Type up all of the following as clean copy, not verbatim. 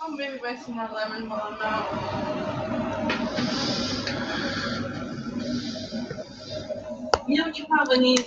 Oh, maybe buy some more lemon while I'm out. You know what you probably need?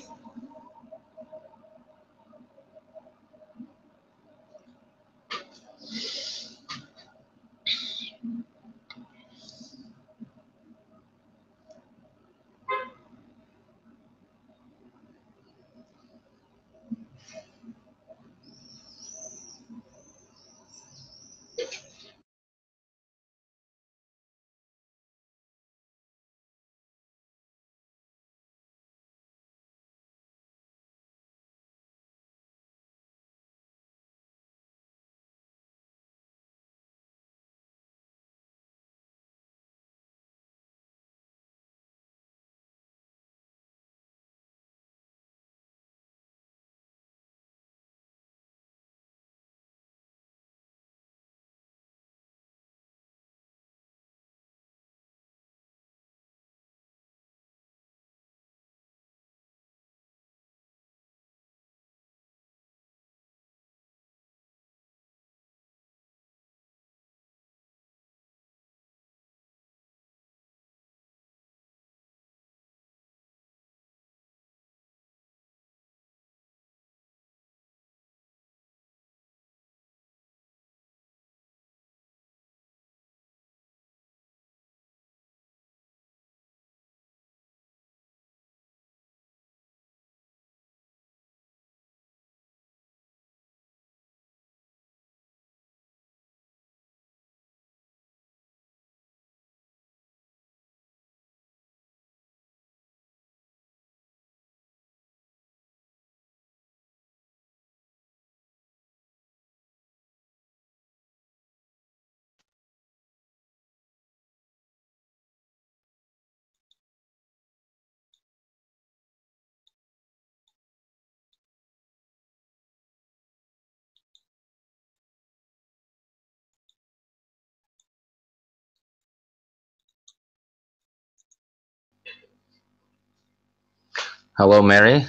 Hello, Mary.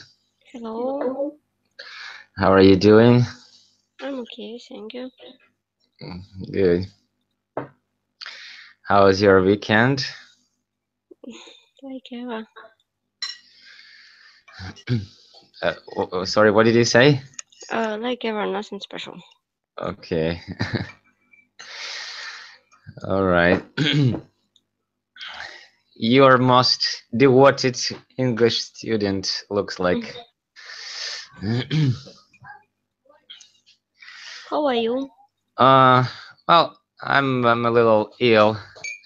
Hello, How are you doing? I'm okay, thank you. Good. How was your weekend? Like ever. Sorry, what did you say? Like ever, nothing special. Okay. All right. Your most devoted English student looks like. How are you? Well, I'm a little ill,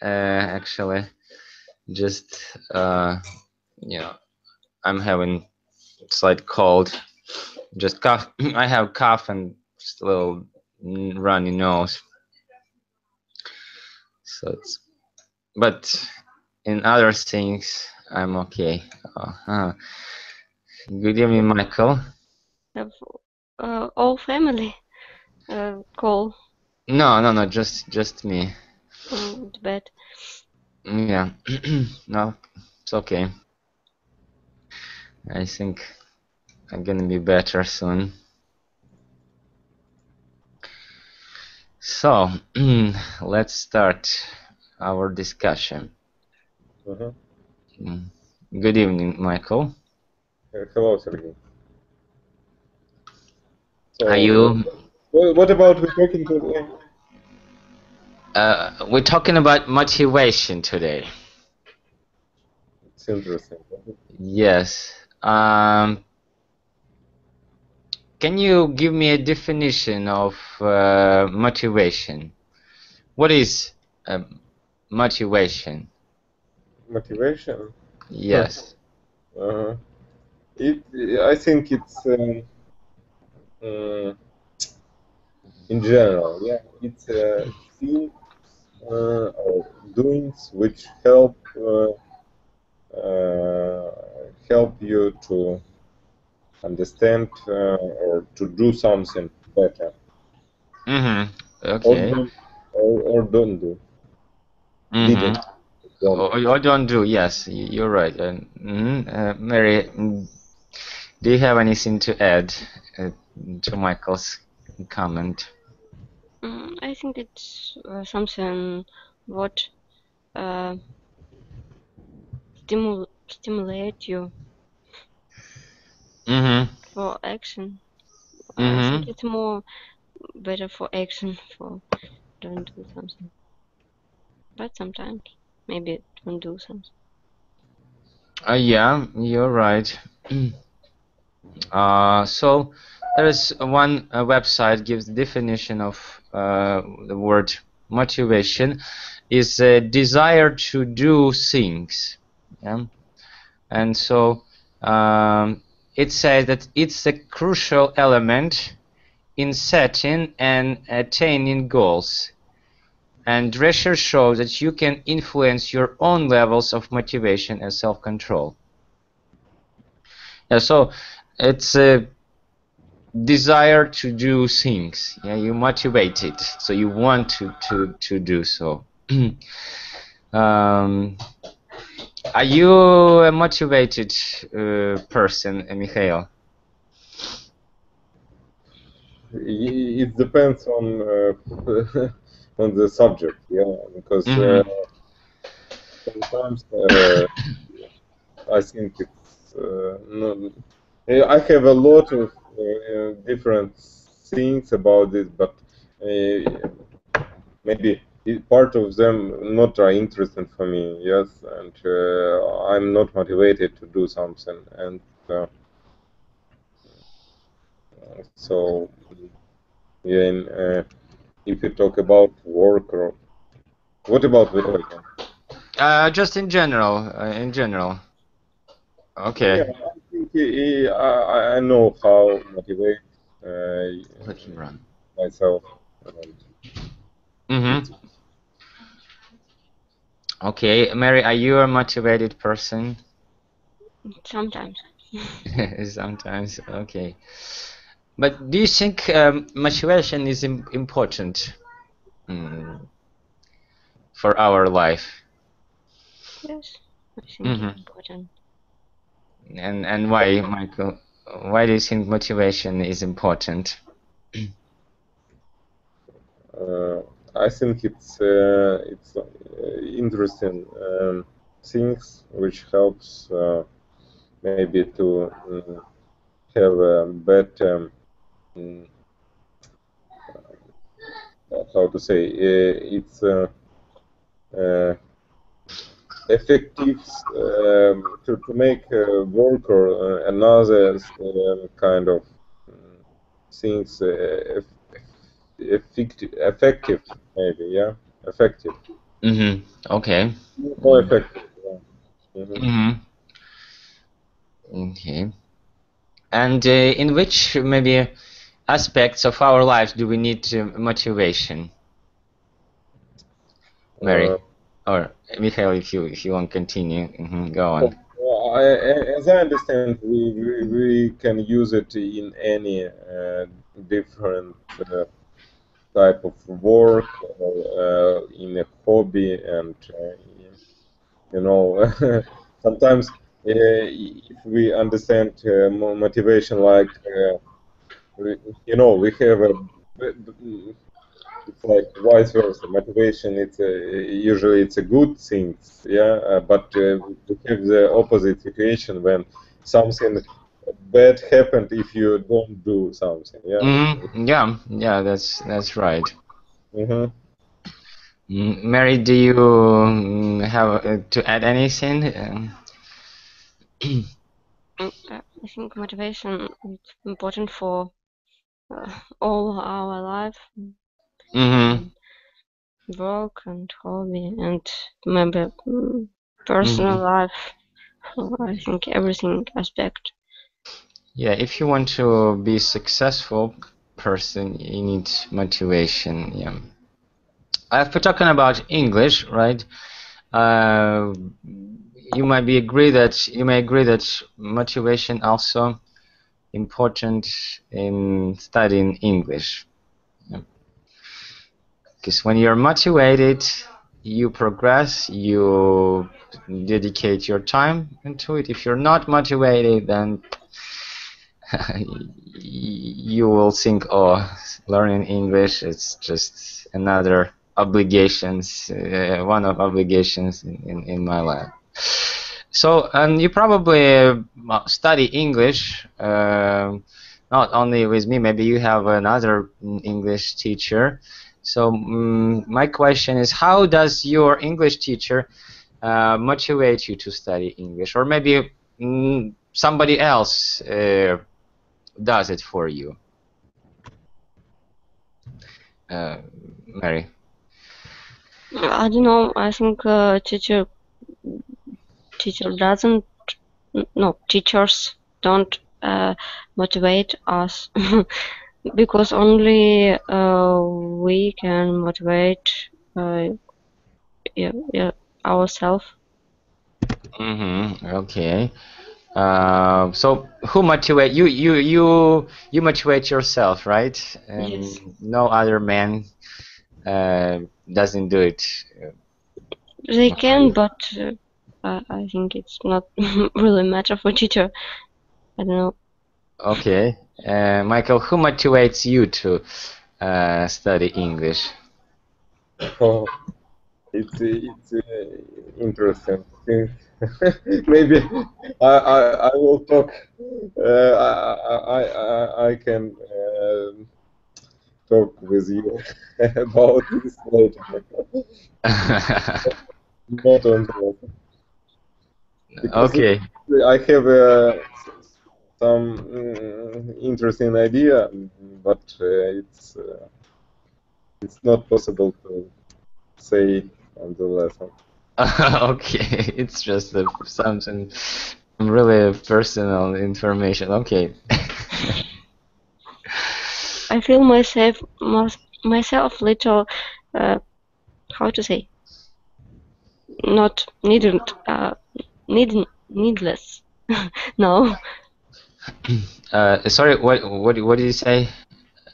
actually. Just you know, I'm having slight cold. Just cough. I have cough and just a little runny nose. So it's, but in other things, I'm okay. Good evening, Michael. Have all family call No, just me. to bed. Yeah, no, it's okay. I think I'm gonna be better soon. So, let's start our discussion. Good evening, Michael. Hello, Sergey. So, Are you? what about we talking today? We're talking about motivation today. It's interesting. Yes. Can you give me a definition of motivation? What is motivation? Motivation? Yes. I think it's in general, yeah, it's things or doings which help you to understand or to do something better. Mm-hmm. Okay. Or don't do. Mm-hmm. Didn't. don't. or don't do. Yes, you're right. Mary, do you have anything to add to Michael's comment? I think it's something what uh, stimulate you for action. I think it's more better for action for don't do something. But sometimes maybe don't do something. Yeah, you're right. So there is one website gives the definition of the word motivation is a desire to do things. Yeah? And so it says that it's a crucial element in setting and attaining goals. And research shows that you can influence your own levels of motivation and self-control. Yeah, so it's a desire to do things. Yeah, you're motivated, so you want to do so. um, are you a motivated person, Mikhail? It depends on on the subject, yeah, because sometimes I think it's no, I have a lot of different things about this, but maybe part of them not are interesting for me, yes, and I'm not motivated to do something, and so yeah, if you talk about work or what about Vitoria? Just in general. In general. Okay. Yeah, I think I know how motivate Let him run. myself. And it's, Okay, Mary, are you a motivated person? Sometimes. Sometimes. Okay. But do you think motivation is important for our life? Yes, I think it's important. And why, Michael? Why do you think motivation is important? I think it's interesting things which helps maybe to have a better how to say it's effective to make work or another kind of things effective maybe, yeah, effective, Okay. more effective, yeah. Okay. And in which maybe aspects of our lives do we need motivation, Mary? Or Mikhail, if you want to continue, go on. Well, as I understand, we can use it in any different type of work or in a hobby, and you know, sometimes if we understand motivation like we have a it's like vice versa. Motivation, it's usually it's a good thing, yeah. But we have the opposite situation when something bad happened if you don't do something, yeah. Yeah, that's right. Mm-hmm. Mary, do you have to add anything? I think motivation is important for all our life, work and hobby, and maybe personal life. So I think everything aspect. Yeah, if you want to be a successful person, you need motivation. Yeah. If we're talking about English, right? You may agree that motivation also important in studying English. Because when you're motivated, you progress, you dedicate your time into it. If you're not motivated, then you will think, oh, learning English, it's just another obligations, one of obligations in my life. So, and you probably study English, not only with me, maybe you have another English teacher. So, my question is, how does your English teacher motivate you to study English? Or maybe somebody else does it for you? Mary? I don't know. I think teacher doesn't. No, teachers don't motivate us because only we can motivate ourselves. Okay. So who motivate you? You motivate yourself, right? Yes. No other man doesn't do it. They for can, you. but I think it's not really matter for teacher. I don't know. Okay. Michael, who motivates you to study English? Oh, it's interesting thing. Maybe I will talk. I can talk with you about this later. Not on the because Okay. I have some interesting idea, but it's not possible to say on the lesson. Okay, it's just something really personal information. Okay. I feel myself little. How to say? Not needless. No. Sorry, what did you say?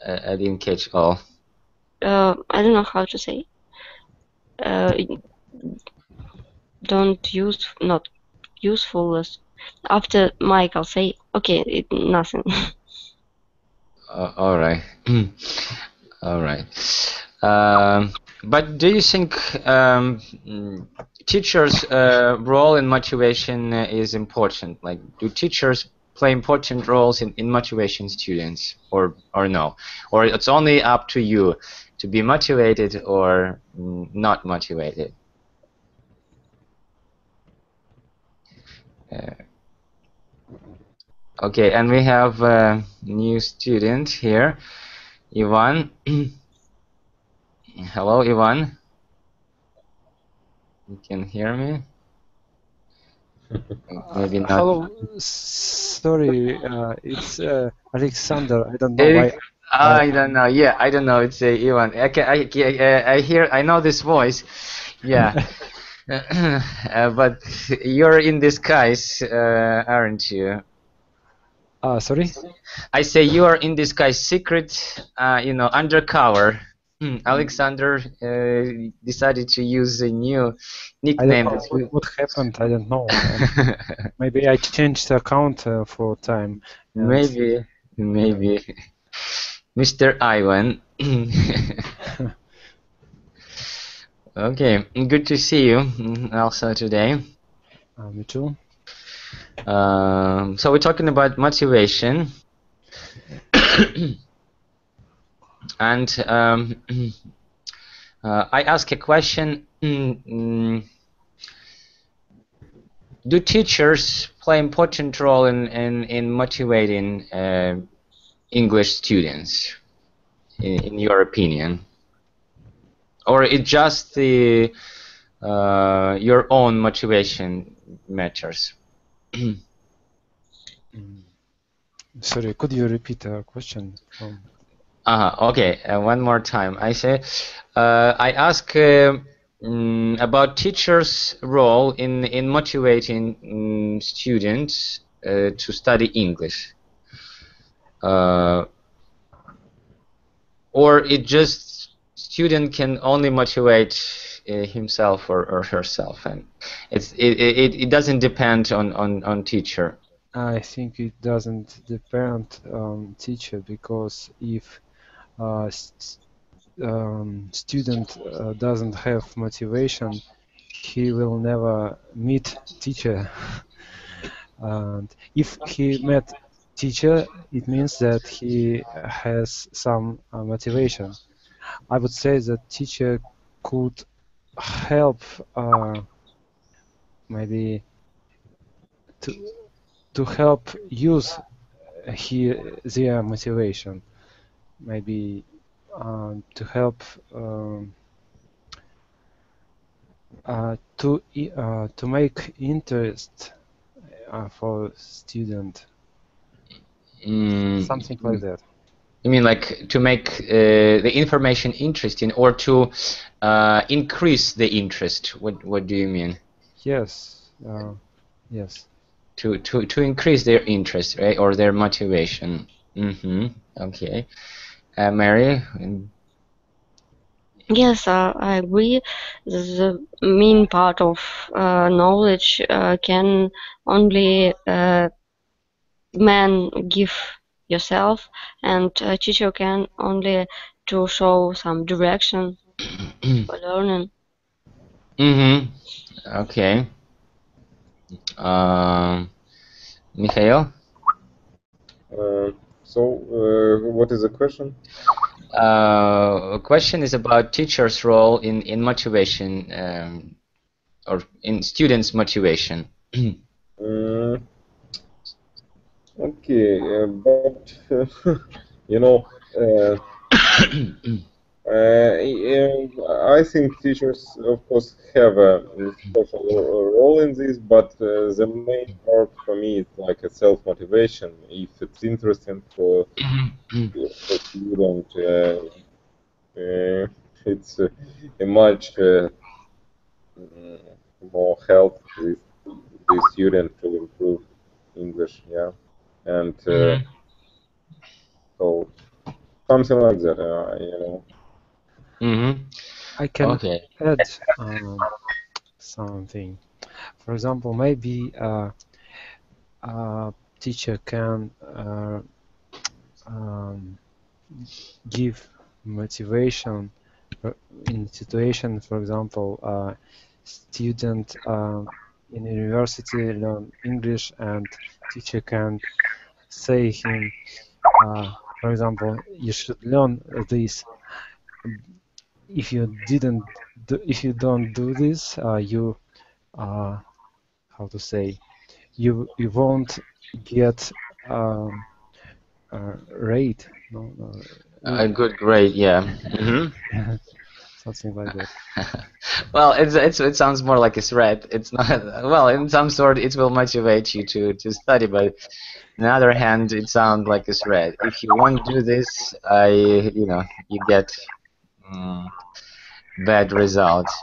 I didn't catch all. I don't know how to say. Don't use not usefulness. After Michael say, okay, nothing. All right. All right. But do you think teachers' role in motivation is important? Like, do teachers play important roles in motivation students, or no? Or it's only up to you to be motivated or not motivated? Okay, and we have a new student here, Ivan. Hello, Ivan. You can hear me? Maybe not. Hello, sorry, it's Alexander. I don't know Eric, why. I don't know. Yeah, I don't know. It's Ivan. I hear. I know this voice. Yeah, but you're in disguise, aren't you? Sorry? I say you are in disguise, secret. Undercover. Alexander decided to use a new I don't nickname. know what happened. I don't know. Maybe I changed the account for time. And Maybe, Mr. Ivan. Okay, good to see you also today. Me too. So we're talking about motivation, and I ask a question: do teachers play important role in motivating English students, in your opinion, or it just the your own motivation matters? Sorry, could you repeat the question? Okay, one more time. I say, I ask about teachers' role in motivating students to study English, or it just student can only motivate himself or herself, and it doesn't depend on teacher. I think it doesn't depend on teacher, because if student doesn't have motivation, he will never meet teacher. And if he met teacher, it means that he has some motivation. I would say that teacher could help maybe to help use their motivation, maybe to help to make interest for student, something like that. You mean like to make the information interesting, or to increase the interest? What do you mean? Yes, yes. To increase their interest, right, or their motivation. Okay. Mary? Yes, I agree. The main part of knowledge can only man give yourself, and teacher can only to show some direction for learning. Okay. Mikhail? What is the question? Question is about teacher's role in motivation, or in students' motivation. Okay, but you know, I think teachers, of course, have a special role in this, but the main part for me is like a self-motivation. If it's interesting for student, it's a much more help this student to improve English, yeah, and so something like that, I can Okay. add something. For example, maybe a teacher can give motivation in situation. For example, student in university learn English, and teacher can say him, for example, you should learn this. If you don't do this, you how to say, you won't get rate, no, A good grade, yeah. something like that. Well, it sounds more like a threat. It's not. Well, in some sort, it will motivate you to study, but on the other hand, it sounds like a threat. If you won't do this, you get bad results.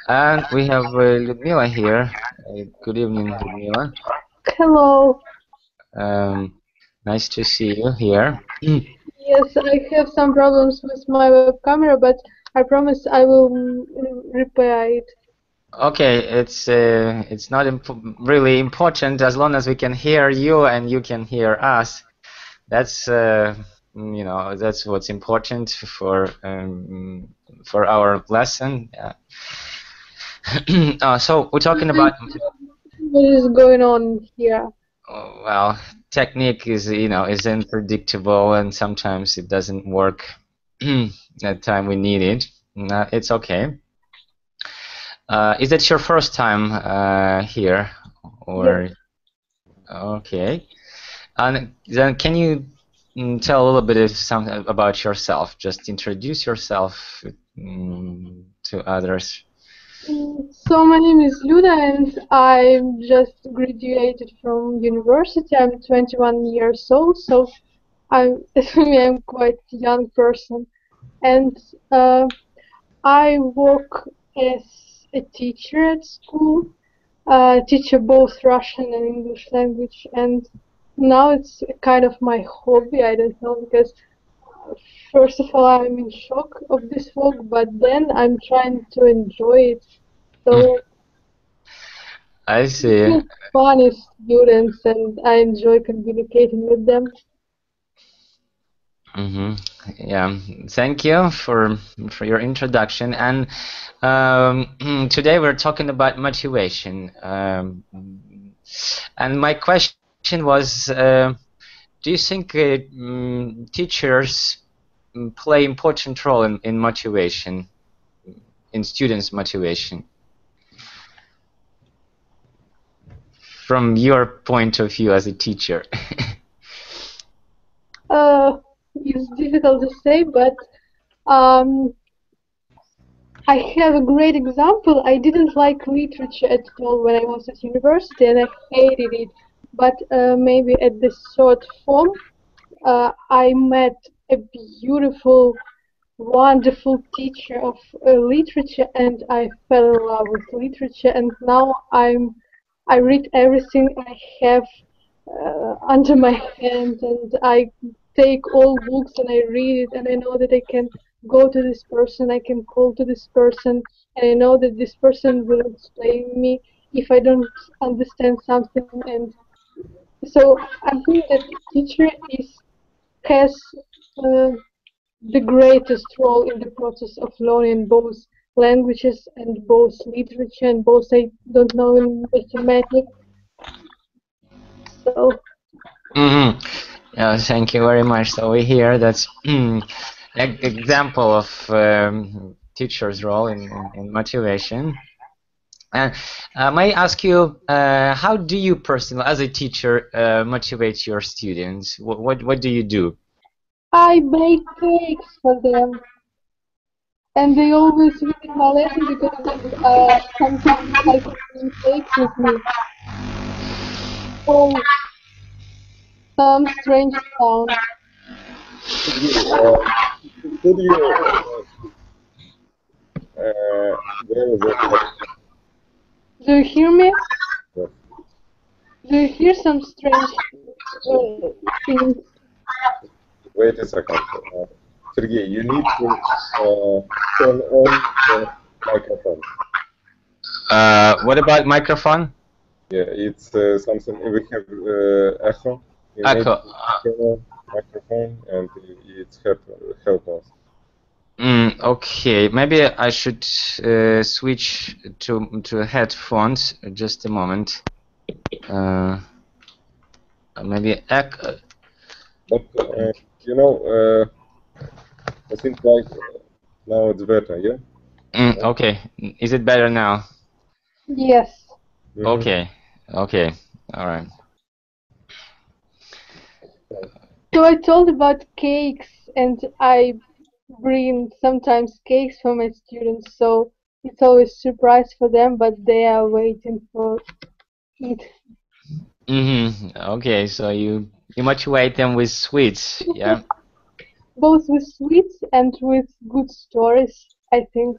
And we have Ludmila here. Good evening, Ludmila. Hello. Nice to see you here. Yes, I have some problems with my web camera, but I promise I will repair it. Okay, it's not really important as long as we can hear you and you can hear us. That's that's what's important for our lesson. Yeah. So we're talking about. What is going on here? Well, technique is is unpredictable, and sometimes it doesn't work at time we need it. It's okay. Is that your first time here, or? Yes. Okay. And then can you tell a little bit of something about yourself? Just introduce yourself to others. So my name is Luda, and I just graduated from university. I'm 21 years old, so I'm quite a young person, and I work as a teacher at school. Teach both Russian and English language, and now it's kind of my hobby. I don't know, because first of all, I'm in shock of this work, but then I'm trying to enjoy it. So I I see. feel funny students, and I enjoy communicating with them. Yeah, thank you for your introduction. And today we're talking about motivation. And my question was, do you think teachers play important role in motivation, in students' motivation, from your point of view as a teacher? It's difficult to say, but um, I have a great example. I didn't like literature at all when I was at university, and I hated it. But maybe at this short form, I met a beautiful, wonderful teacher of literature, and I fell in love with literature. And now I read everything I have under my hand, and I take all books and I read it, and I know that I can go to this person, I can call to this person, and I know that this person will explain me if I don't understand something. And so I think that teacher is has uh, the greatest role in the process of learning both languages and both literature and both, I don't know, in mathematics. So Yeah, thank you very much. So we hear that's an example of teacher's role in motivation. And may I ask you, how do you personally, as a teacher, motivate your students? What do you do? I bake cakes for them, and they always visit my lesson because sometimes I can bring cakes with me. Oh, some strange sound. Could you where is it? Do you hear me? Yes. Do you hear some strange things? Wait a second. Sergey, you need to turn on the microphone. What about microphone? Yeah, it's something we have echo. You need Echo. to turn on microphone, and it's help us. Okay, maybe I should switch to headphones. Just a moment. Maybe echo. But you know, I think like now it's better. Yeah. Okay, is it better now? Yes. Okay, okay, all right. So I told about cakes, and I bring sometimes cakes for my students, so it's always surprise for them, but they are waiting for it. Okay, so you motivate them with sweets, yeah? Both with sweets and with good stories, I think.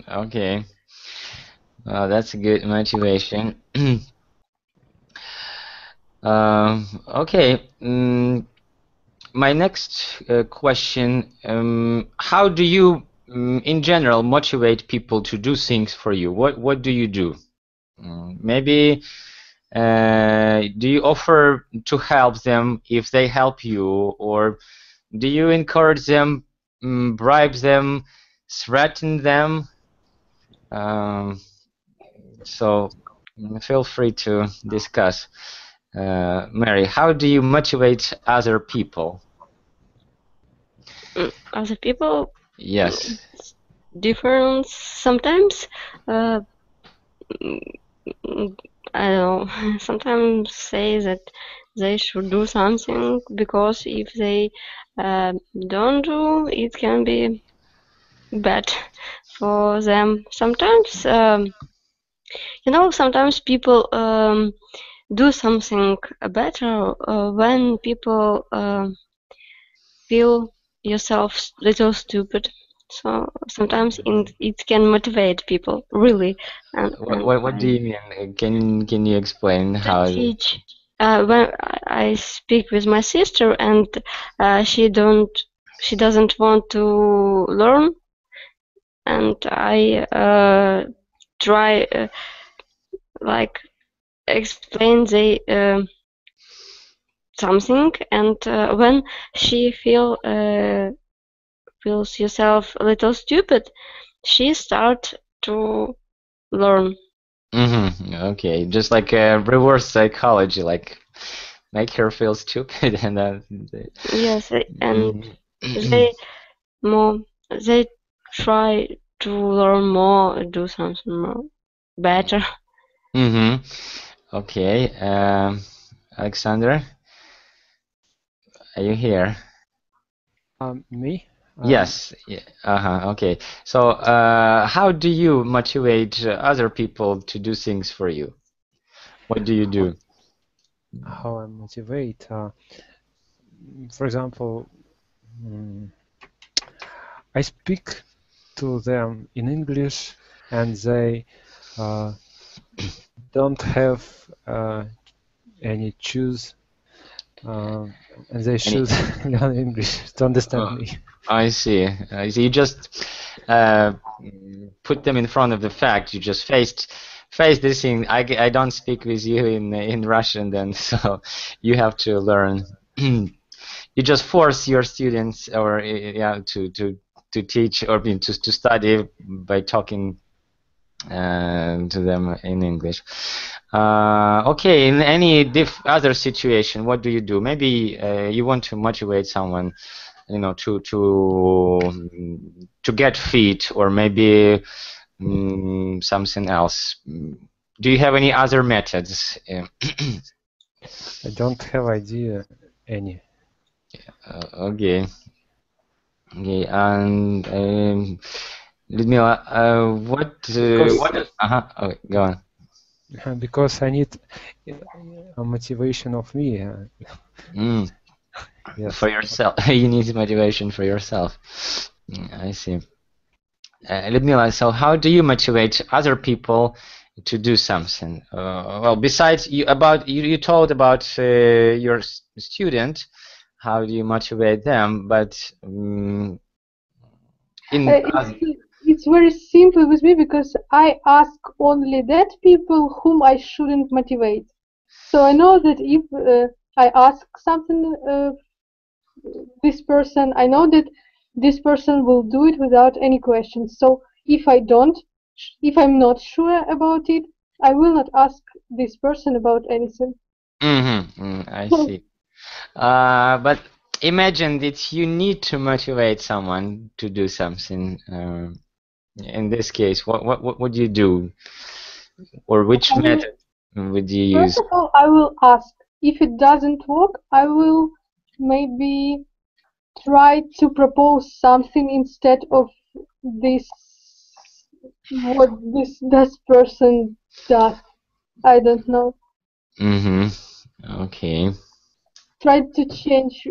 Okay. That's a good motivation. Okay. My next question, how do you, in general, motivate people to do things for you? What do you do? Maybe do you offer to help them if they help you, or do you encourage them, bribe them, threaten them? So feel free to discuss. Mary, how do you motivate other people? Other people, Yes. different sometimes. I don't know. Sometimes say that they should do something because if they don't do, it can be bad for them. Sometimes, sometimes people do something better when people feel yourself little stupid. So sometimes it can motivate people really. And What do you mean? Can you explain how? teach when I speak with my sister and she doesn't want to learn, and I try like explain something, and when she feels herself a little stupid, she start to learn. Okay, just like reverse psychology, like make her feel stupid and then. Yes, and Mhm. they more they try to learn more, do something more better. Mm-hmm. Okay. Alexander, are you here? Me? Yes. Yeah. Uh-huh. Okay. So, how do you motivate other people to do things for you? What do you do? How I motivate? For example, mm, I speak to them in English, and they uh, don't have any choose, uh, and they Any? should learn English to understand Uh, me. I see. I see. You just put them in front of the fact. You just face this thing. I don't speak with you in Russian then, so you have to learn. You just force your students or yeah to teach or to study by talking to them in English. Okay, in any other situation, what do you do? Maybe you want to motivate someone, you know, to get fit, or maybe something else. Do you have any other methods? I don't have idea any. Okay, okay, and Ludmila, Because what? Okay, go on. because I need a motivation of me. Mm, for Yes. yourself, you need motivation for yourself. I see. Ludmila, so how do you motivate other people to do something? Well, besides you told about your student, how do you motivate them? But in It's it's very simple with me because I ask only that people whom I shouldn't motivate. So I know that if I ask something this person, I know that this person will do it without any questions. So if I don't, if I'm not sure about it, I will not ask this person about anything. I see. But imagine that you need to motivate someone to do something. In this case, what would you do, or which I will, method would you first use? of all, I will ask. If it doesn't work, I will maybe try to propose something instead of this what this person does. I don't know. Mm-hmm. Okay. Try to change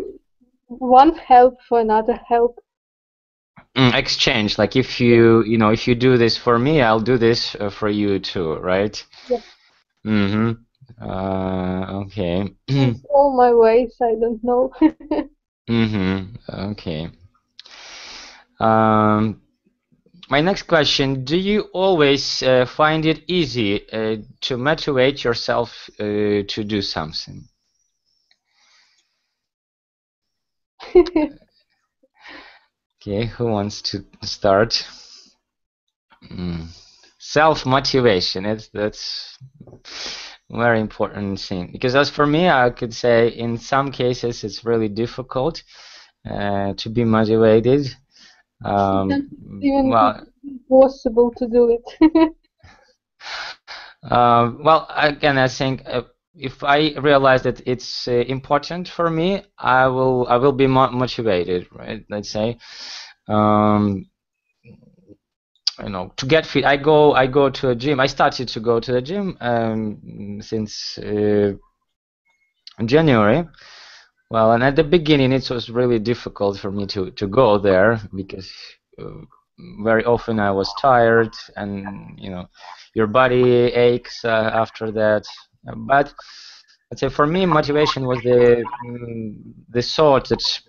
one help for another help. Exchange, like if if you do this for me, I'll do this for you too, right? Yes. Mm-hmm. Okay. In all my ways, I don't know. Mm-hmm. Okay. Um, my next question, do you always find it easy to motivate yourself to do something? Okay, who wants to start? Mm. Self-motivation, that's very important thing, because as for me, I could say in some cases it's really difficult to be motivated. Sometimes it's even Well, impossible to do it. well, again, I think if I realize that it's important for me, I will be motivated, right? Let's say, um, to get fit. I go to a gym. I started to go to the gym since January. Well, and at the beginning it was really difficult for me to go there because very often I was tired, and your body aches after that. But I'd say for me, motivation was the thought that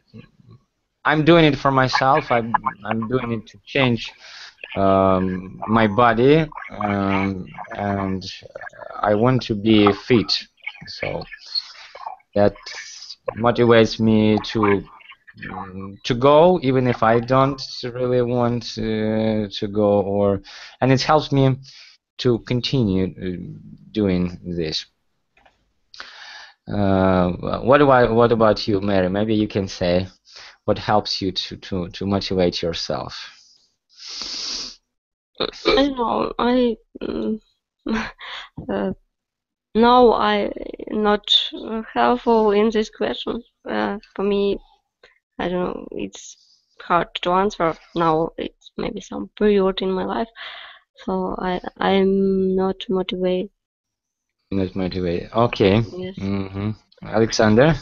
I'm doing it for myself. I'm doing it to change my body, and I want to be fit. So that motivates me to go, even if I don't really want to go, and it helps me to continue doing this. What about you, Mary? Maybe you can say what helps you to motivate yourself. I don't know. Now I not helpful in this question. For me, I don't know. It's hard to answer now. It's maybe some period in my life, so I'm not motivated. Not motivated. Okay. Yes. Alexander?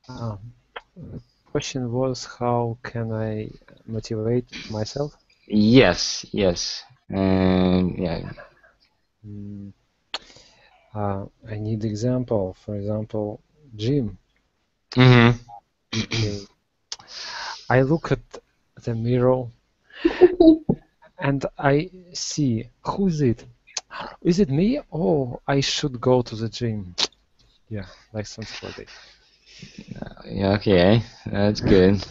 The question was, how can I motivate myself? Yes, yes. And yeah. Mm, I need example. For example, gym. Okay. I look at the mirror and I see, who is it? Is it me? Oh, I should go to the gym. Yeah, like something like that. Yeah, okay, that's good.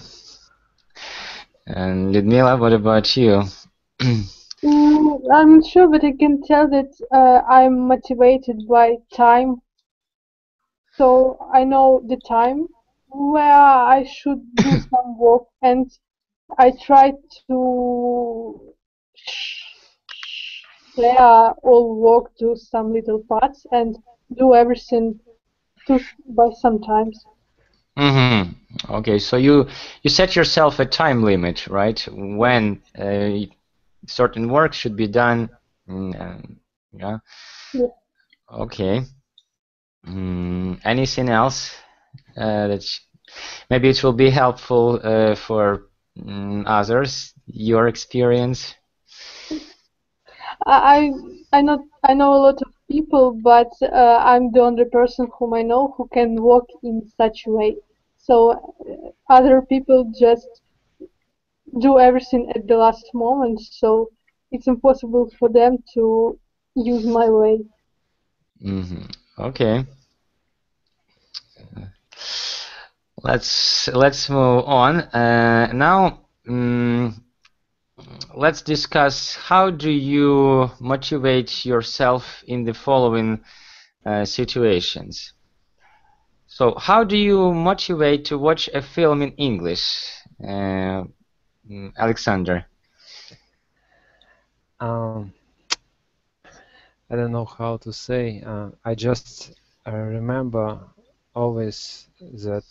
And Ludmila, what about you? I'm not sure, but I can tell that I'm motivated by time. So I know the time where I should do some work, and I try to share all work to some little parts and do everything by sometimes. Okay, so you set yourself a time limit, right? When certain work should be done. Yeah. Yeah. Okay. Anything else that maybe it will be helpful for others? Your experience? I I know a lot of people, but I'm the only person whom I know who can work in such a way. So other people just do everything at the last moment. So it's impossible for them to use my way. Okay. Let's move on. Now, let's discuss how do you motivate yourself in the following situations. So, how do you motivate to watch a film in English, Alexander? Um, I don't know how to say. I just remember always that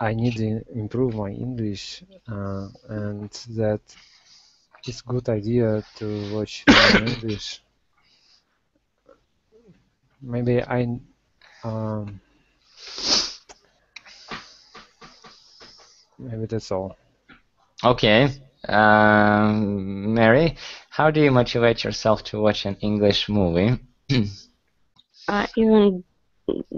I need to improve my English, and that it's good idea to watch film in English. Maybe um, maybe that's all. Okay. Mary, how do you motivate yourself to watch an English movie? I even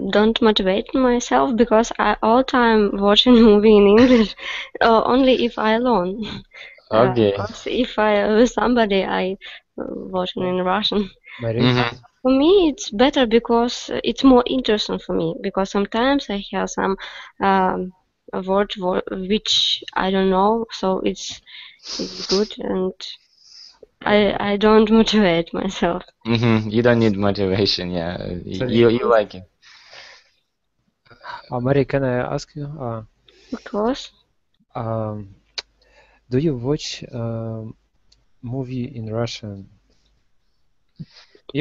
don't motivate myself because I all time watching movie in English, only if I alone. Okay. Because if I with somebody, I watching in Russian. Mary? For me, it's better because it's more interesting for me. Because sometimes I have some word which I don't know, so it's good, and I don't motivate myself. You don't need motivation, yeah. Sorry. You like it. Mary, can I ask you? Of course. Um, do you watch movie in Russian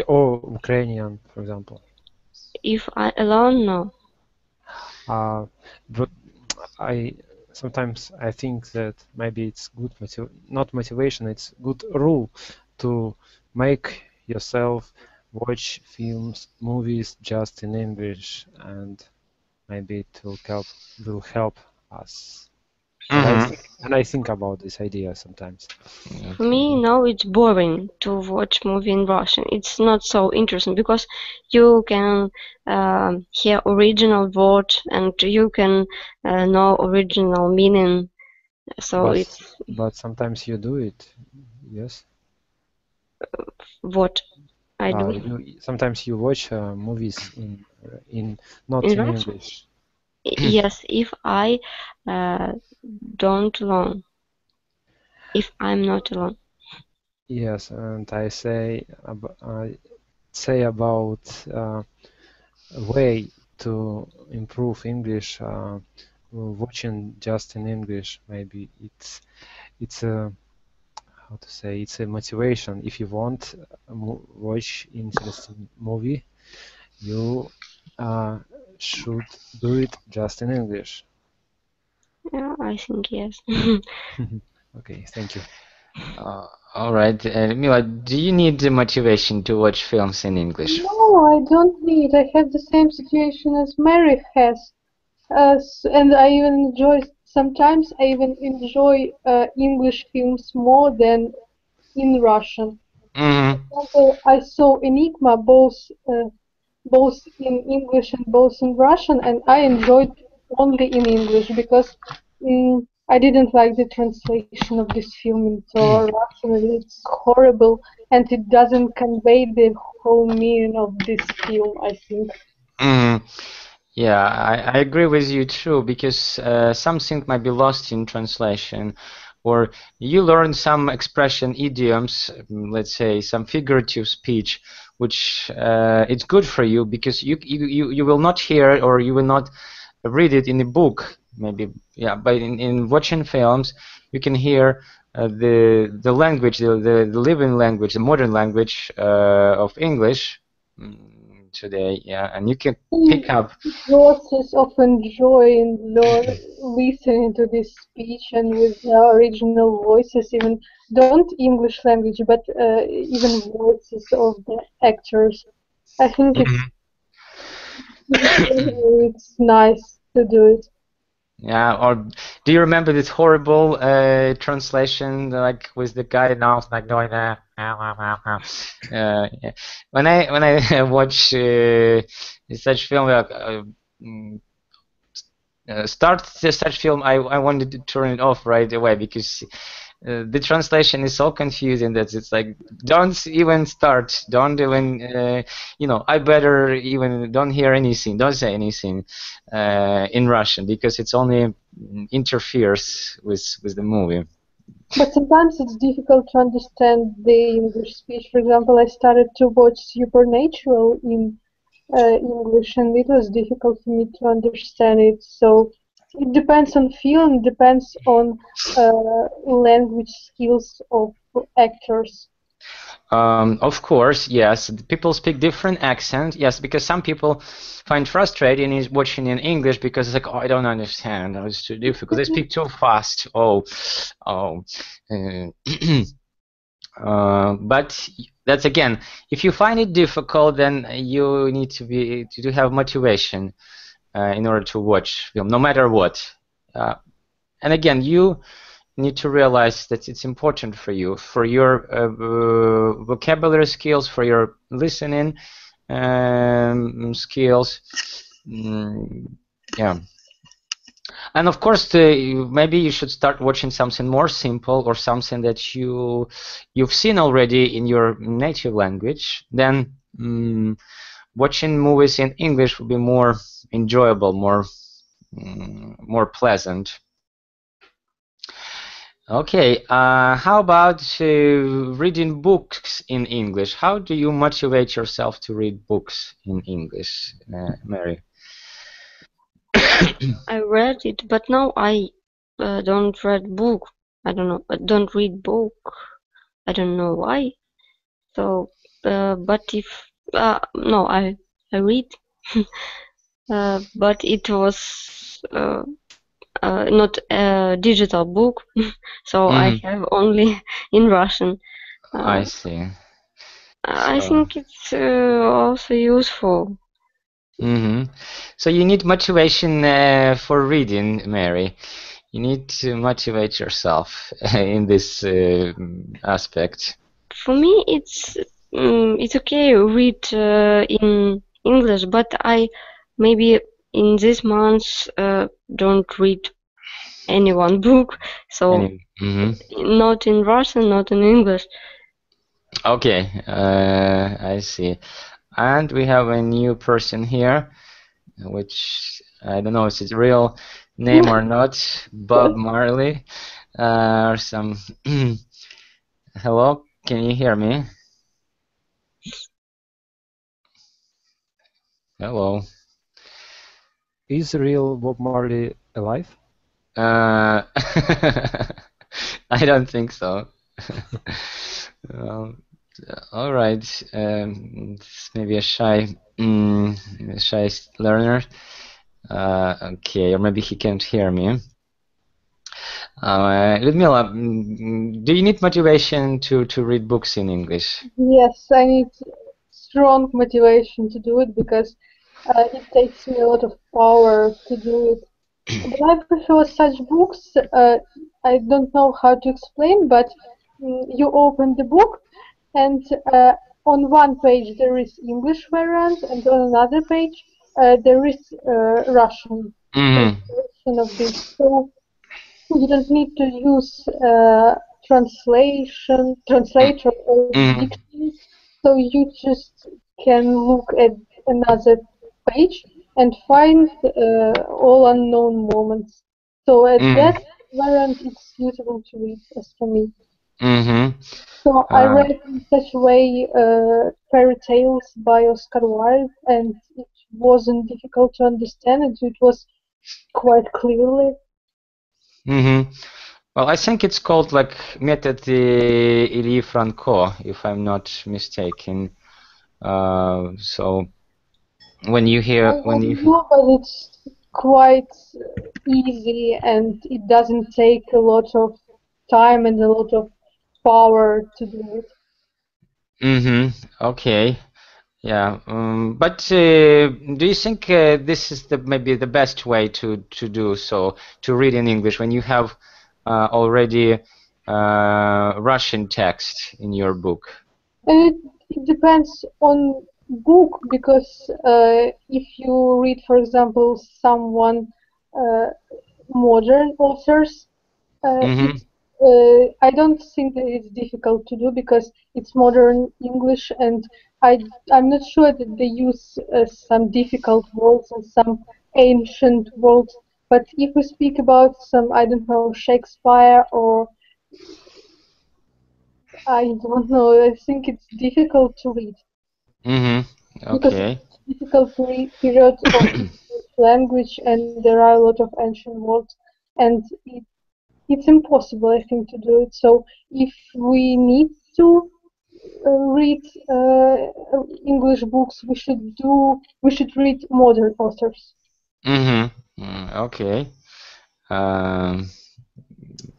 or Ukrainian, for example? If I alone, no. But I sometimes I think that maybe it's good not motivation, it's good rule to make yourself watch films, movies just in English, and maybe it will help us. And I Mm-hmm. think about this idea sometimes. For me, now it's boring to watch movie in Russian. It's not so interesting because you can hear original word and you can know original meaning. So it's But sometimes you do it, yes. what I do Sometimes you watch movies in not in in Russian. English. Yes, if I don't alone, if I'm not alone. Yes, and I say about a way to improve English. Watching just in English, maybe it's a how to say, it's a motivation. If you want watch interesting movie, you uh, should do it just in English. Yeah, I think yes. Okay, thank you. All right, Mila, do you need the motivation to watch films in English? No, I don't need. I have the same situation as Mary has. And I even enjoy, sometimes I even enjoy English films more than in Russian. Mm-hmm. For example, I saw Enigma both in English and both in Russian, and I enjoyed only in English because I didn't like the translation of this film into Russian. It's horrible, and it doesn't convey the whole meaning of this film, I think. Mm-hmm. Yeah, I agree with you too, because something might be lost in translation, or you learn some expression, idioms, let's say some figurative speech, which it's good for you because you will not hear it or you will not read it in a book, maybe. Yeah, but in watching films, you can hear the language, the living language, the modern language of English today. Yeah, and you can pick up. Process of enjoying listening to this speech and with original voices, even don't English language, but even voices of the actors. I think it's nice to do it. Yeah, or do you remember this horrible translation, like with the guy now like going yeah. When I watch such film, like mm, start such film, I wanted to turn it off right away because the translation is so confusing that it's like don't even start, don't even I better even don't hear anything, don't say anything in Russian because it's only interferes with the movie. But sometimes it's difficult to understand the English speech. For example, I started to watch Supernatural in English, and it was difficult for me to understand it. So it depends on film, depends on language skills of actors. Of course, yes. People speak different accents. Yes, because some people find frustrating is watching in English because it's like, oh, I don't understand. Oh, it's too difficult. They speak too fast. Oh. Uh, but that's again, if you find it difficult, then you need to have motivation in order to watch film, no matter what. Uh, and again, you need to realize that it's important for you, for your vocabulary skills, for your listening skills. Yeah. And of course, maybe you should start watching something more simple or something that you've seen already in your native language. Then watching movies in English will be more enjoyable, more pleasant. Okay, how about reading books in English? How do you motivate yourself to read books in English, Mary? I read it, but now I don't read book. I don't know. Don't read book. I don't know why. So, but if no, I read, but it was not a digital book, so I Mm-hmm. have only in Russian. I Uh, see. I So, think it's also useful. so you need motivation for reading, Mary. You need to motivate yourself in this aspect. For me, it's okay read in English, but I maybe in this month don't read any one book, so not in Russian, not in English. Okay, I see. And we have a new person here, which I don't know if it's real name or not, Bob Marley, or some. Hello, can you hear me? Hello. Is real Bob Marley alive? I don't think so. Um, all right. It's maybe a shy learner. Okay, or maybe he can't hear me. Ludmila, do you need motivation to read books in English? Yes, I need strong motivation to do it because it takes me a lot of power to do it. But I prefer such books. I don't know how to explain, but you open the book, and on one page there is English variant, and on another page there is Russian translation of this. So you don't need to use translator or dictionary. So you just can look at another page and find all unknown moments. So at that variant, it's suitable to read as for me. So I read in such a way fairy tales by Oscar Wilde, and it wasn't difficult to understand, and it was quite clearly. Well, I think it's called like Méthode Elie Franco, if I'm not mistaken. So when you hear I know, but it's quite easy and it doesn't take a lot of time and a lot of power to do it. Okay. Yeah. But do you think this is maybe the best way to do so, to read in English when you have already Russian text in your book? And it depends on book because if you read, for example, someone modern authors, it's I don't think that it's difficult to do because it's modern English, and I'm not sure that they use some difficult words and some ancient words. But if we speak about some, I don't know, Shakespeare or I don't know, I think it's difficult to read because Okay. it's a difficult period of language, and there are a lot of ancient words, and it's impossible, I think, to do it. So if we need to read English books, we should read modern authors. Okay. I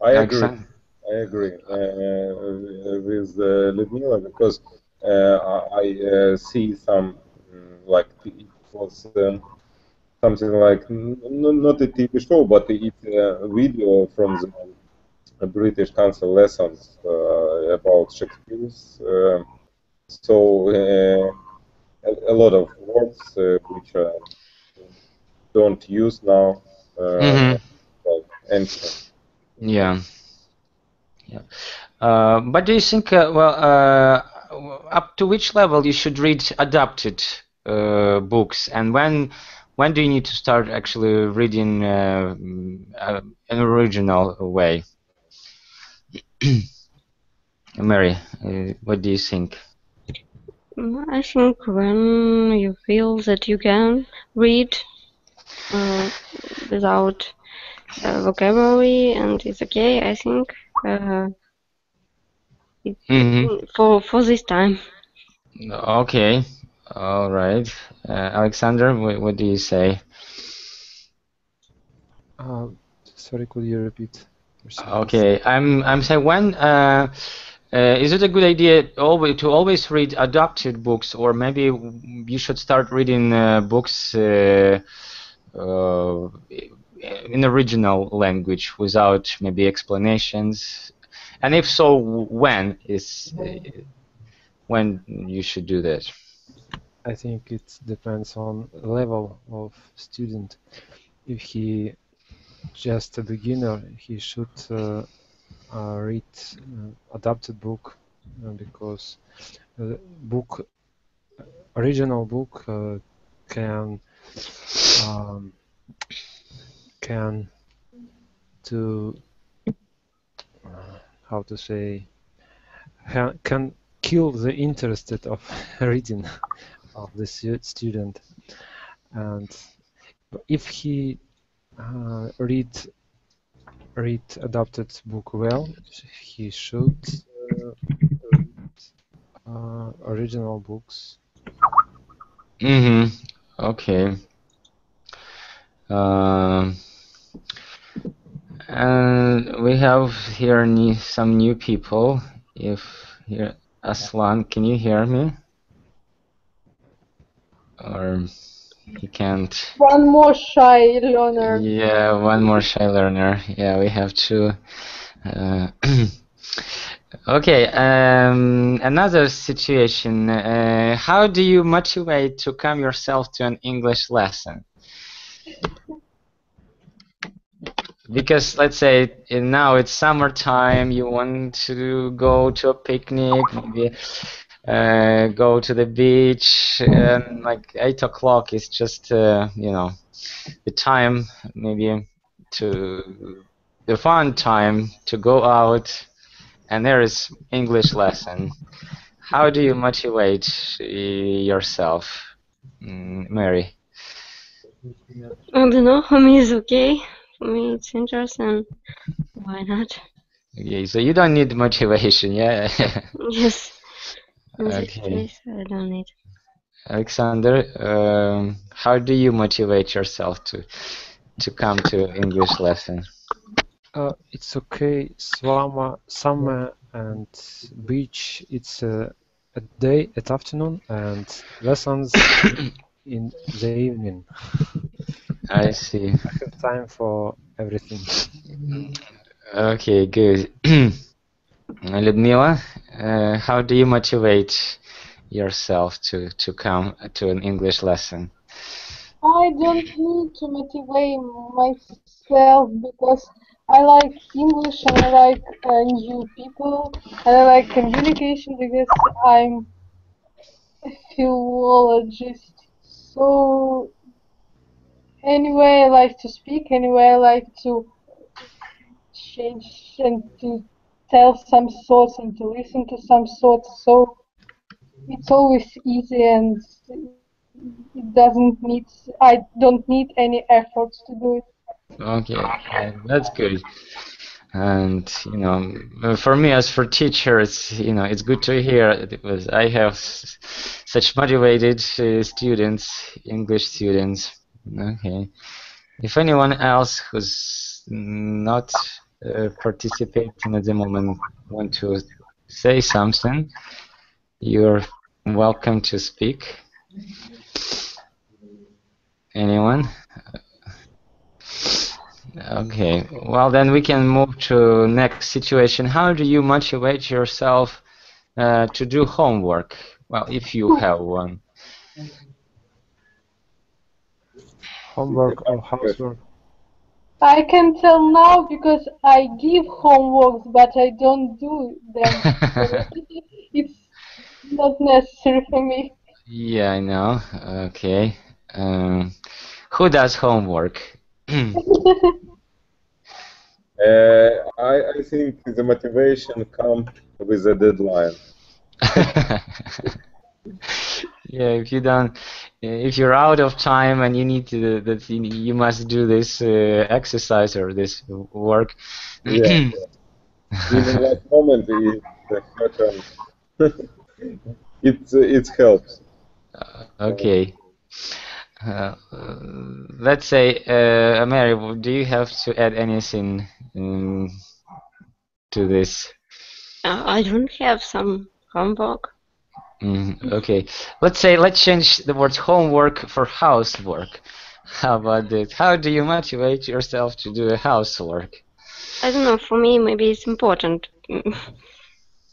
agree. Alexander? I agree with Ludmila because I see some like it was something like not a TV show, but it's a video from the British Council lessons about Shakespeare's. So a lot of words which don't use now, like ancient. Yeah. Yeah. But do you think, up to which level you should read adapted books, and when do you need to start actually reading an original way? Mary, what do you think? I think when you feel that you can read without vocabulary and it's okay, I think for this time. Okay, all right. Alexander, what do you say? Sorry, could you repeat? Okay, I'm saying when is it a good idea to always read adapted books, or maybe you should start reading books in original language without maybe explanations? And if so, when you should do that? I think it depends on level of student. If he just a beginner, he should read adapted book because book original book um, can to how to say can kill the interest of reading of the student, and if he read adapted book well, he should read original books. Mm-hmm. Okay. And we have here some new people. If here, Aslan, can you hear me? Or he can't? One more shy learner. Yeah, one more shy learner. Yeah, we have two. Okay, another situation. How do you motivate to come yourself to an English lesson? Because let's say now it's summertime, you want to go to a picnic, maybe go to the beach, and like 8 o'clock is just you know, the time maybe to the fun time to go out, and there is English lesson. How do you motivate yourself, Mary? I don't know, for me it's okay. For me it's interesting. Why not? Okay, so you don't need motivation, yeah? Yes. In this Okay. case, I don't need. Alexander, how do you motivate yourself to come to English lesson? It's okay. Summer and beach. It's at day at afternoon and lessons in the evening. I see. I have time for everything. Okay, good. Ludmila, how do you motivate yourself to come to an English lesson? I don't need to motivate myself because I like English and I like new people and I like communication because I'm a philologist. So anyway, I like to speak. Anyway, I like to change and to tell some thoughts and to listen to some thoughts. So it's always easy and it doesn't need. I don't need any efforts to do it. Okay, yeah, that's good. And you know, for me as for teachers, you know, it's good to hear because I have such motivated students, English students. Okay. If anyone else who's not participating at the moment want to say something, you're welcome to speak. Anyone? Okay, well then we can move to next situation. How do you motivate yourself to do homework? Well, if you have one. Homework or housework. I can tell now because I give homeworks, but I don't do them. So it's not necessary for me. Yeah, I know. Okay. Who does homework? I think the motivation comes with a deadline. Yeah, if you don't, if you're out of time and you need to, that you must do this exercise or this work. Yeah. Even last moment it happens. It helps. Okay. Let's say, Mary, do you have to add anything to this? I don't have some homework. Okay. Let's say, let's change the word homework for housework. How about this? How do you motivate yourself to do a housework? I don't know, for me maybe it's important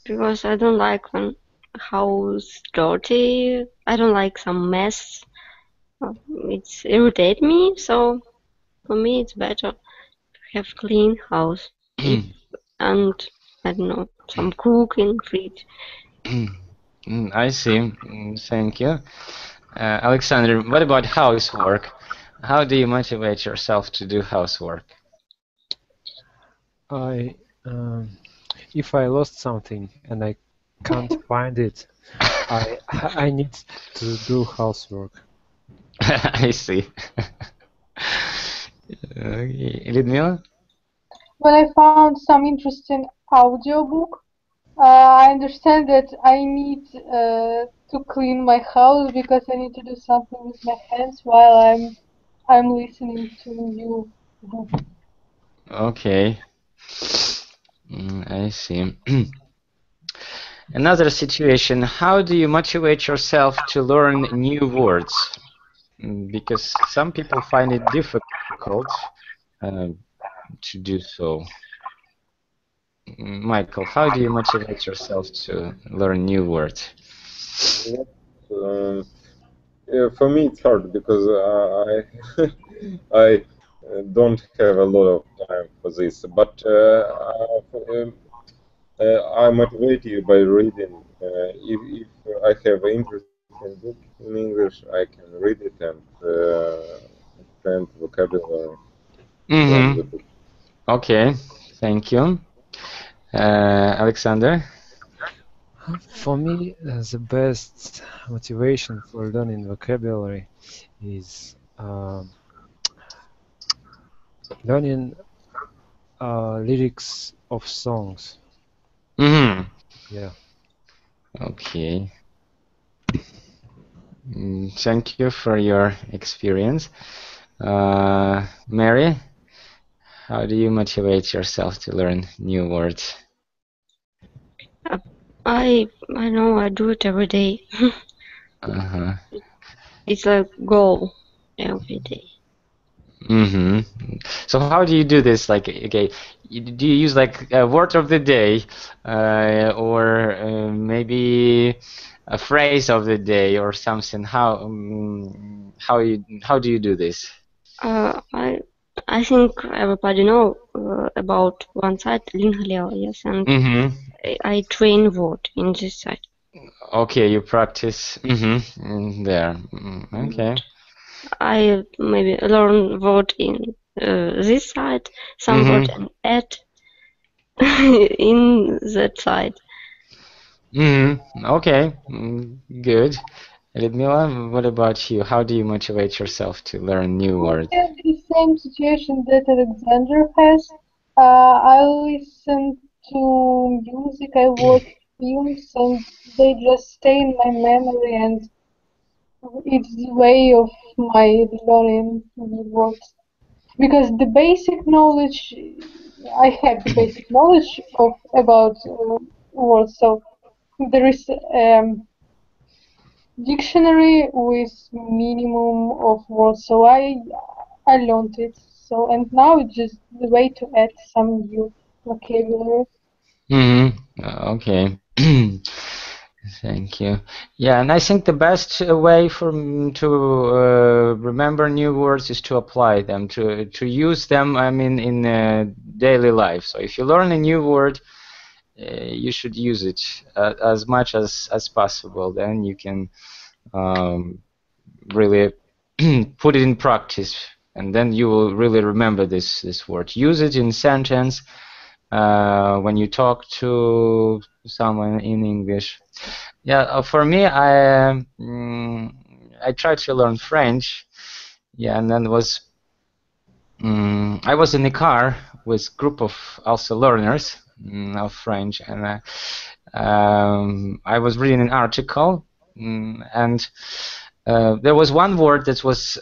because I don't like when house dirty. I don't like some mess. It's irritate me, so for me it's better to have clean house. If and I don't know, some cooking fridge. I see. Thank you. Alexander, what about housework? How do you motivate yourself to do housework? I if I lost something and I can't find it, I need to do housework. I see. Людмила? When I found some interesting audiobook, I understand that I need to clean my house because I need to do something with my hands while I'm listening to new book. Okay. I see. Another situation, how do you motivate yourself to learn new words? Because some people find it difficult uh, to do so. Michael, how do you motivate yourself to learn new words? For me, it's hard because I I don't have a lot of time for this. But I motivate you by reading. If I have an interesting book in English, I can read it and understand vocabulary from the book. Okay, thank you. Alexander? For me, the best motivation for learning vocabulary is learning lyrics of songs. Yeah. Okay. Thank you for your experience. Mary, how do you motivate yourself to learn new words? I know I do it every day. Uh-huh. It's a goal every day. So how do you do this? Like, okay, do you use like a word of the day, or maybe a phrase of the day or something? How do you do this? I think everybody know about one site, Linhaleo, yes, and I train word in this site. Okay, you practice there. Okay. I maybe learn word in this side, some word and add in that side. Okay. Good. Ludmila, what about you? How do you motivate yourself to learn new I words? have the same situation that Alexander has. I listen to music, I watch films, and they just stay in my memory, and it's the way of my learning new words. Because the basic knowledge, I have the basic knowledge of about words. So there is dictionary with minimum of words. So I learned it. So and now it's just the way to add some new vocabulary. Okay. Thank you. Yeah, and I think the best way to remember new words is to apply them, to use them, I mean, in daily life. So if you learn a new word, you should use it as much as possible. Then you can really put it in practice, and then you will really remember this word. Use it in sentence when you talk to someone in English. Yeah, for me, I tried to learn French. Yeah, and then I was in the car with group of also learners of French, and I was reading an article, and there was one word that was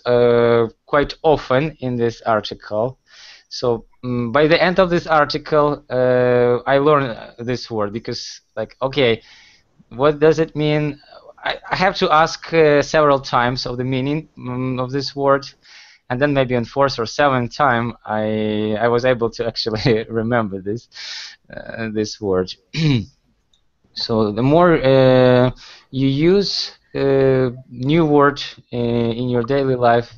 quite often in this article. So by the end of this article, I learned this word because, like, okay, what does it mean? I have to ask several times of the meaning of this word, and then maybe on fourth or seventh time I was able to actually remember this word. So the more you use new word in your daily life,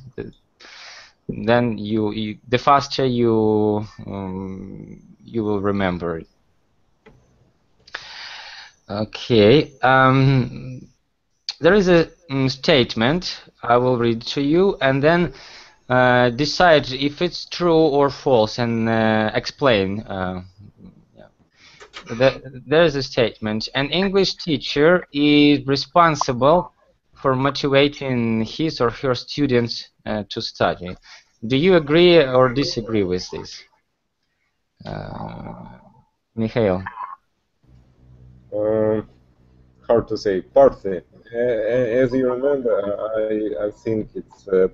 then the faster you will remember it. Okay. There is a statement I will read to you, and then decide if it's true or false, and explain. There is a statement: an English teacher is responsible for motivating his or her students to study. Do you agree or disagree with this, Mikhail? Hard to say. Partly, as you remember, I think it's the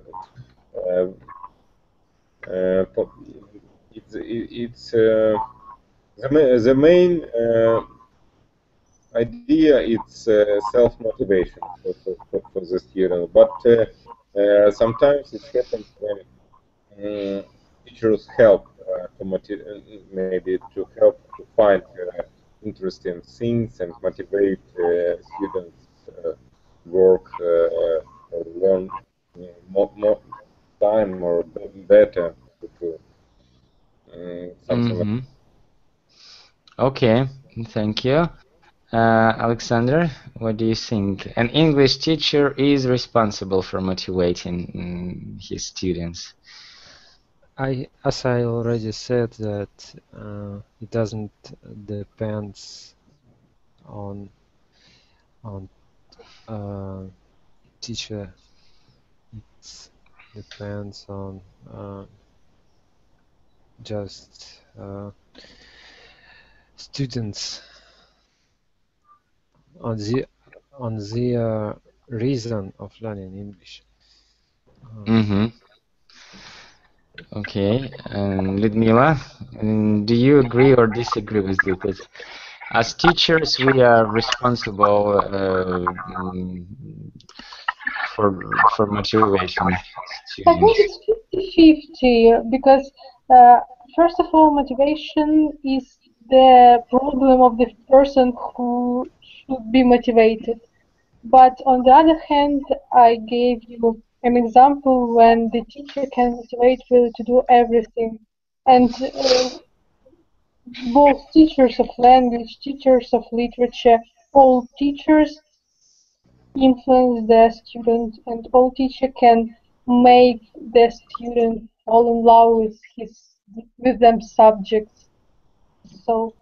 main idea. It's self-motivation for the student, but sometimes it happens when teachers help maybe to help to find interesting things and motivate students work or learn more time or better to something like. Okay, thank you. Alexander, what do you think? An English teacher is responsible for motivating his students. As I already said, that it doesn't depends on teacher. It depends on just students, on the reason of learning English. Okay, and Ludmila, do you agree or disagree with this? That as teachers, we are responsible for motivating I think students. it's 50-50 because first of all, motivation is the problem of the person who should be motivated. But on the other hand, I gave you an example when the teacher can motivate you to do everything. And both teachers of language, teachers of literature, all teachers influence the student, and all teacher can make the student fall in love with them subjects. So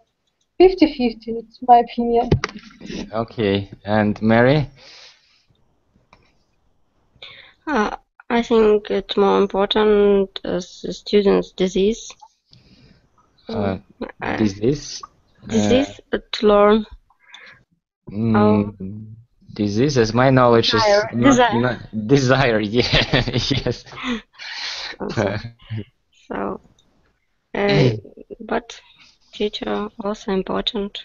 50-50, it's my opinion. Okay, and Mary? I think it's more important as the student's disease. Disease? Disease to learn. Disease, as my knowledge Desire. is not desire. Yeah, yes. So, but teacher also important.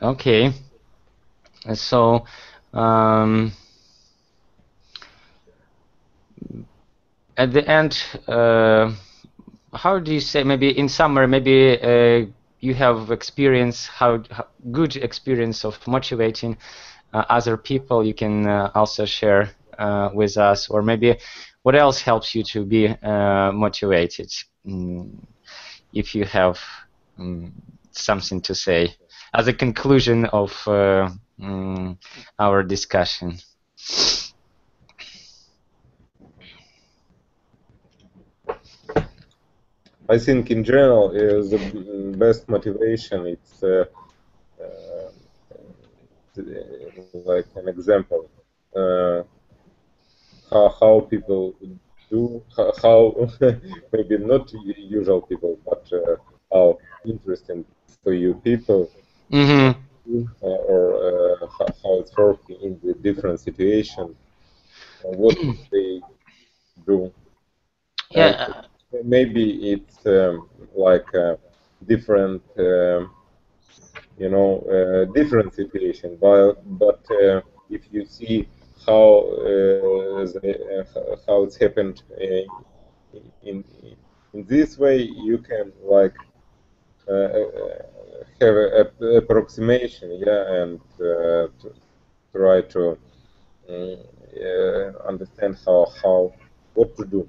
Okay. So, at the end, how do you say? Maybe in summary, maybe you have experience, how good experience of motivating other people. You can also share with us, or maybe what else helps you to be motivated. If you have something to say as a conclusion of our discussion. I think in general the best motivation it's like an example how people do how maybe not usual people but how interesting for you people or how it's working in the different situation, what they do. Yeah. Maybe it's like a different, different situation. But if you see how how it's happened in in this way. You can like have a approximation, yeah, and try to understand how what to do.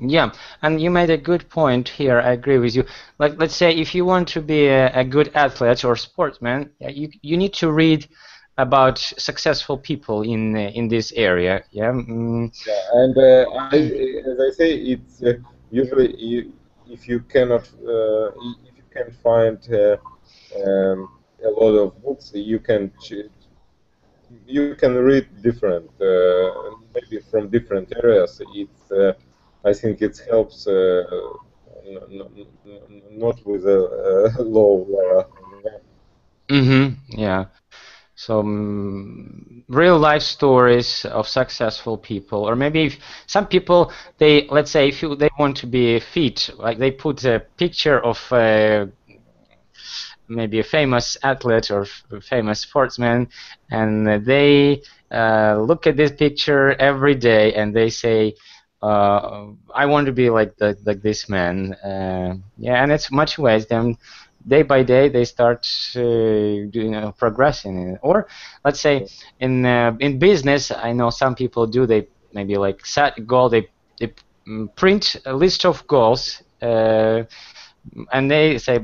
Yeah, and you made a good point here. I agree with you. Like, let's say if you want to be a good athlete or sportsman, yeah, you need to read about successful people in this area. Yeah. Yeah, and as I say, it's usually if you cannot if you can find a lot of books, you can read different maybe from different areas. It's I think it helps not with a low level. Yeah. So real life stories of successful people, or maybe if some people, they, let's say if they want to be fit, like they put a picture of maybe a famous athlete or famous sportsman, and they look at this picture every day and they say, I want to be like this man. Yeah, and it's much ways. Then day by day they start progressing in it. Or let's say in business, I know some people do. They maybe like set a goal. They print a list of goals. And they say,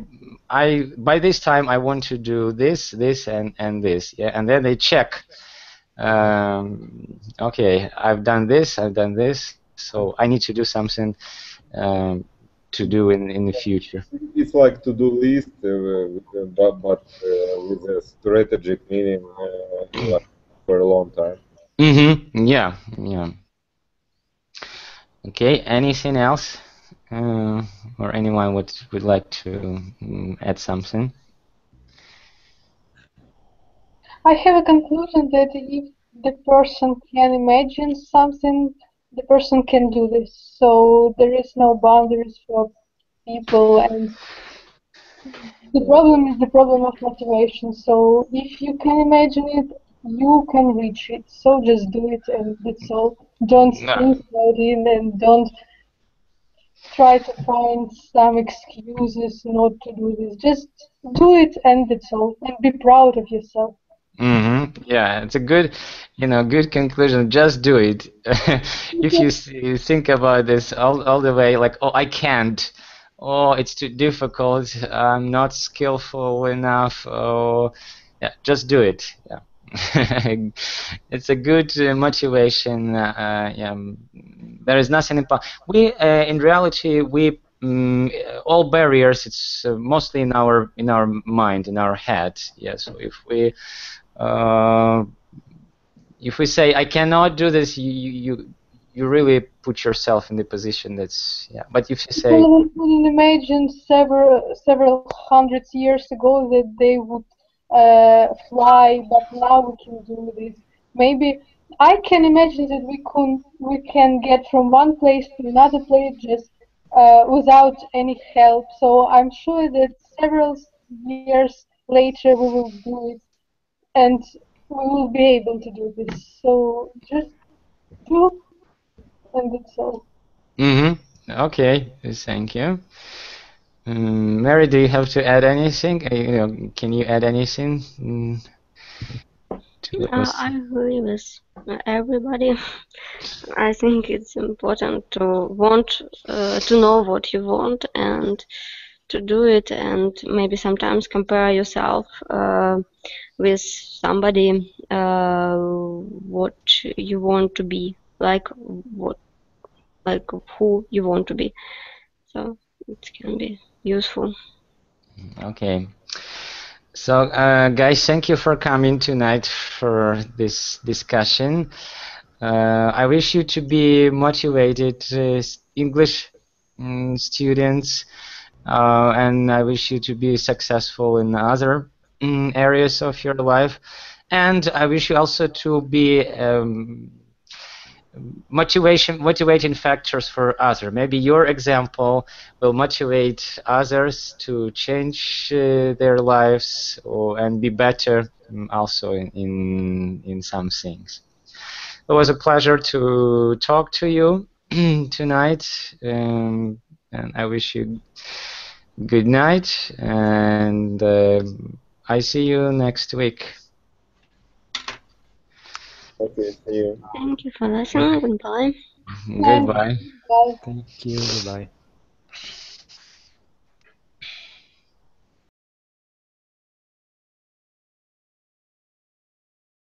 I by this time I want to do this, this, and this. Yeah, and then they check. Okay, I've done this, so I need to do something to do in the future. It's like to-do list, but with a strategic meaning, like for a long time. Yeah, yeah. Okay. Anything else, or anyone would like to add something? I have a conclusion that if the person can imagine something, the person can do this. So there is no boundaries for people, and the problem is the problem of motivation. So if you can imagine it, you can reach it. So just do it, and that's all. Don't think about it, and don't try to find some excuses not to do this. Just do it, and that's all. And be proud of yourself. Yeah, it's a good, good conclusion. Just do it. If you think about this all the way, like, oh, I can't. Oh, it's too difficult. I'm not skillful enough. Oh, yeah, just do it. Yeah. It's a good motivation. Yeah, there is nothing impossible. In reality, all barriers. It's mostly in our mind, in our head. Yeah. So uh, if we say I cannot do this, you really put yourself in the position that's, yeah. But if you say, People couldn't imagine several hundreds years ago that they would fly, but now we can do this. Maybe I can imagine that we can get from one place to another place just without any help. So I'm sure that several years later we will do it, and we will be able to do this. So just do, and that's all. okay, thank you. Mary, do you have to add anything? Can you add anything to this? I agree with everybody. I think it's important to want to know what you want and to do it, and maybe sometimes compare yourself with somebody what you want to be, like who you want to be. So it can be useful. Okay. So, guys, thank you for coming tonight for this discussion. I wish you to be motivated English students, and I wish you to be successful in other areas of your life. And I wish you also to be motivating factors for others. Maybe your example will motivate others to change their lives and be better also in some things. It was a pleasure to talk to you tonight, and I wish you good night, and I see you next week. Okay, see you. Thank you for listening. Goodbye. Goodbye. Bye. Thank you. Goodbye.